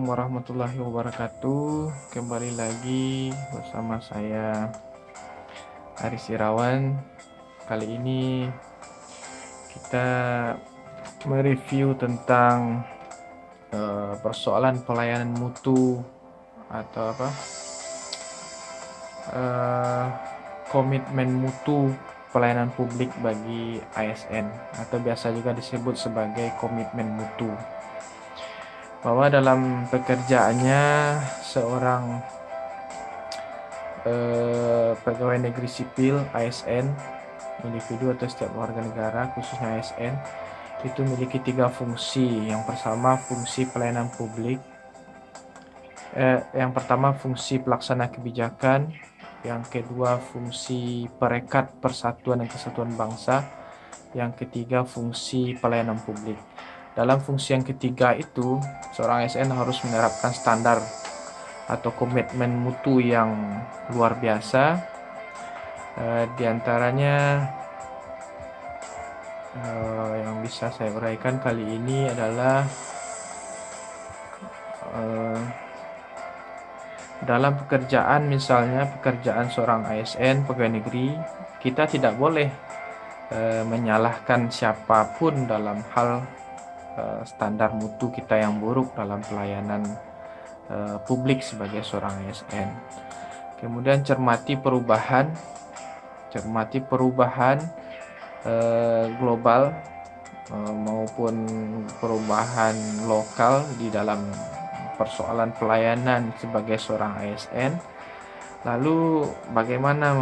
Assalamualaikum warahmatullahi wabarakatuh. Kembali lagi bersama saya Aris Irawan. Kali ini kita mereview tentang persoalan pelayanan mutu atau komitmen mutu pelayanan publik bagi ASN atau biasa juga disebut sebagai komitmen mutu. Bahwa dalam pekerjaannya seorang pegawai negeri sipil ASN, individu atau setiap warga negara khususnya ASN, itu memiliki 3 fungsi. Yang pertama fungsi pelayanan publik, yang pertama fungsi pelaksana kebijakan, yang kedua fungsi perekat persatuan dan kesatuan bangsa, yang ketiga fungsi pelayanan publik. Dalam fungsi yang ketiga itu, seorang ASN harus menerapkan standar atau komitmen mutu yang luar biasa. Di antaranya yang bisa saya uraikan kali ini adalah dalam pekerjaan, misalnya pekerjaan seorang ASN pegawai negeri, kita tidak boleh menyalahkan siapapun dalam hal standar mutu kita yang buruk dalam pelayanan publik sebagai seorang ASN. Kemudian cermati perubahan global maupun perubahan lokal di dalam persoalan pelayanan sebagai seorang ASN. Lalu bagaimana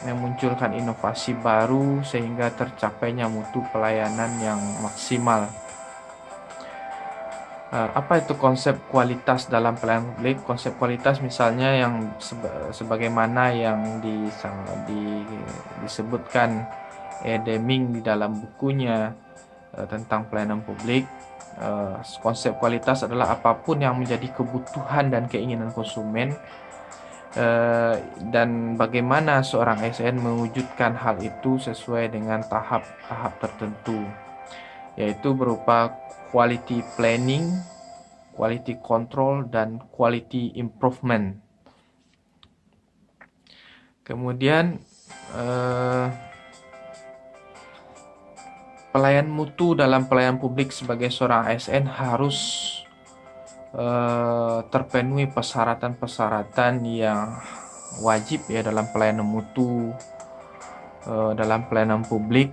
memunculkan inovasi baru sehingga tercapainya mutu pelayanan yang maksimal. Apa itu konsep kualitas dalam pelayanan publik? Konsep kualitas misalnya yang sebagaimana yang disebutkan Deming di dalam bukunya tentang pelayanan publik. Konsep kualitas adalah apapun yang menjadi kebutuhan dan keinginan konsumen, dan bagaimana seorang ASN mewujudkan hal itu sesuai dengan tahap-tahap tertentu, yaitu berupa quality planning, quality control, dan quality improvement. Kemudian pelayanan mutu dalam pelayanan publik sebagai seorang ASN harus terpenuhi persyaratan-persyaratan yang wajib ya dalam pelayanan mutu dalam pelayanan publik.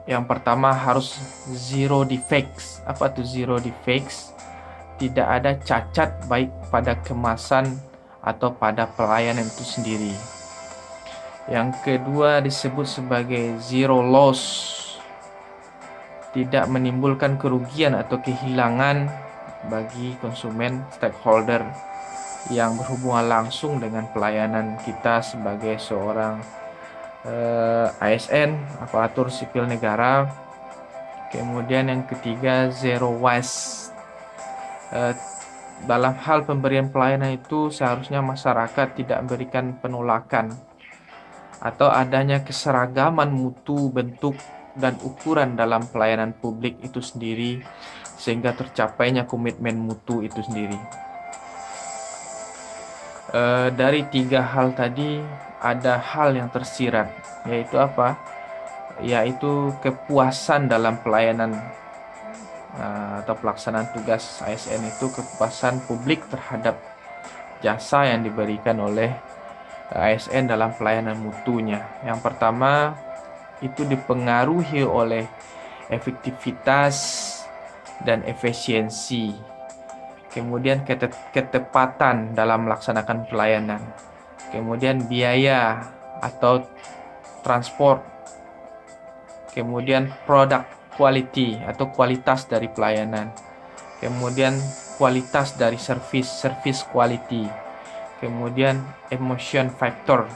Yang pertama harus zero defects. Apa itu zero defects? Tidak ada cacat baik pada kemasan atau pada pelayanan itu sendiri. Yang kedua disebut sebagai zero loss. Tidak menimbulkan kerugian atau kehilangan bagi konsumen stakeholder yang berhubungan langsung dengan pelayanan kita sebagai seorang ASN, aparatur sipil negara. Kemudian yang ketiga zero waste. Dalam hal pemberian pelayanan itu seharusnya masyarakat tidak memberikan penolakan atau adanya keseragaman mutu, bentuk, dan ukuran dalam pelayanan publik itu sendiri sehingga tercapainya komitmen mutu itu sendiri. Dari 3 hal tadi ada hal yang tersirat, yaitu apa? Yaitu kepuasan dalam pelayanan atau pelaksanaan tugas ASN itu, kepuasan publik terhadap jasa yang diberikan oleh ASN dalam pelayanan mutunya. Yang pertama itu dipengaruhi oleh efektivitas dan efisiensi. Kemudian ketepatan dalam melaksanakan pelayanan. Kemudian biaya atau transport. Kemudian product quality atau kualitas dari pelayanan. Kemudian kualitas dari service quality. Kemudian emotion factor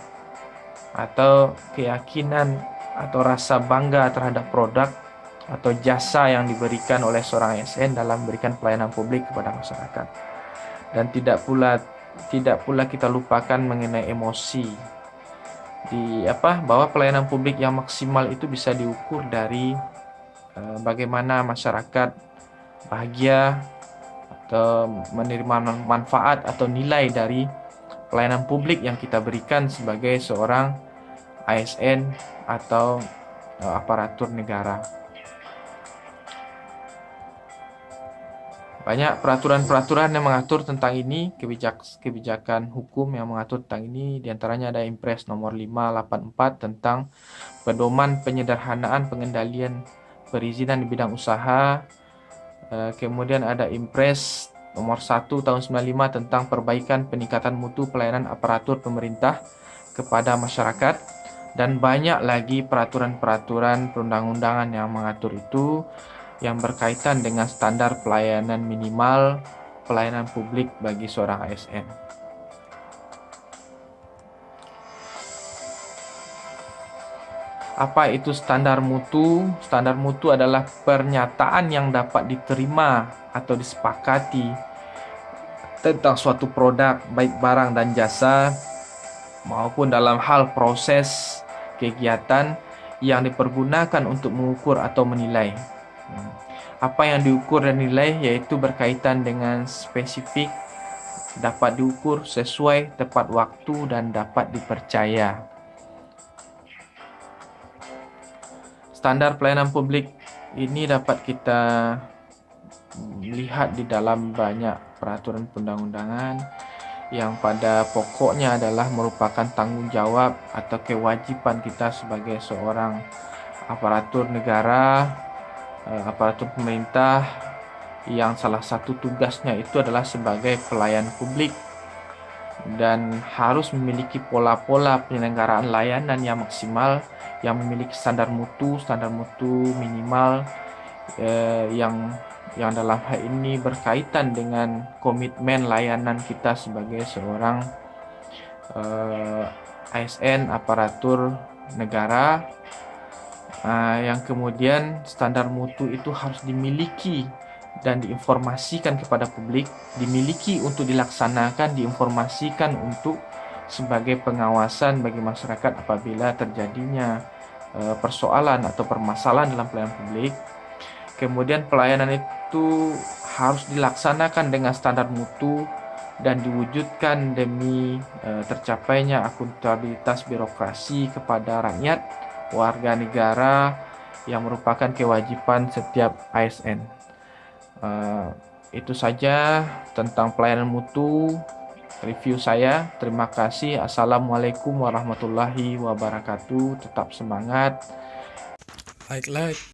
atau keyakinan atau rasa bangga terhadap produk atau jasa yang diberikan oleh seorang ASN dalam memberikan pelayanan publik kepada masyarakat. Dan tidak pula kita lupakan mengenai emosi. Bahwa pelayanan publik yang maksimal itu bisa diukur dari bagaimana masyarakat bahagia menerima manfaat atau nilai dari pelayanan publik yang kita berikan sebagai seorang ASN atau aparatur negara. Banyak peraturan-peraturan yang mengatur tentang ini, kebijakan hukum yang mengatur tentang ini, diantaranya ada Impres nomor 584 tentang pedoman penyederhanaan pengendalian perizinan di bidang usaha. Kemudian ada Impres nomor 1 tahun 95 tentang perbaikan peningkatan mutu pelayanan aparatur pemerintah kepada masyarakat, dan banyak lagi peraturan-peraturan perundang-undangan yang mengatur itu, yang berkaitan dengan standar pelayanan minimal pelayanan publik bagi seorang ASN. Apa itu standar mutu? Standar mutu adalah pernyataan yang dapat diterima atau disepakati tentang suatu produk, baik barang dan jasa, maupun dalam hal proses kegiatan yang dipergunakan untuk mengukur atau menilai. Apa yang diukur dan nilai yaitu berkaitan dengan spesifik, dapat diukur sesuai tepat waktu, dan dapat dipercaya. Standar pelayanan publik ini dapat kita lihat di dalam banyak peraturan perundang-undangan yang pada pokoknya adalah merupakan tanggung jawab atau kewajiban kita sebagai seorang aparatur negara, aparatur pemerintah, yang salah satu tugasnya itu adalah sebagai pelayan publik dan harus memiliki pola-pola penyelenggaraan layanan yang maksimal, yang memiliki standar mutu minimal, yang dalam hal ini berkaitan dengan komitmen layanan kita sebagai seorang ASN aparatur negara. Yang kemudian standar mutu itu harus dimiliki dan diinformasikan kepada publik, dimiliki untuk dilaksanakan, diinformasikan untuk sebagai pengawasan bagi masyarakat apabila terjadinya persoalan atau permasalahan dalam pelayanan publik. Kemudian pelayanan itu harus dilaksanakan dengan standar mutu dan diwujudkan demi tercapainya akuntabilitas birokrasi kepada rakyat, warga negara, yang merupakan kewajiban setiap ASN. Itu saja tentang pelayanan mutu review saya. Terima kasih. Assalamualaikum warahmatullahi wabarakatuh. Tetap semangat. Like.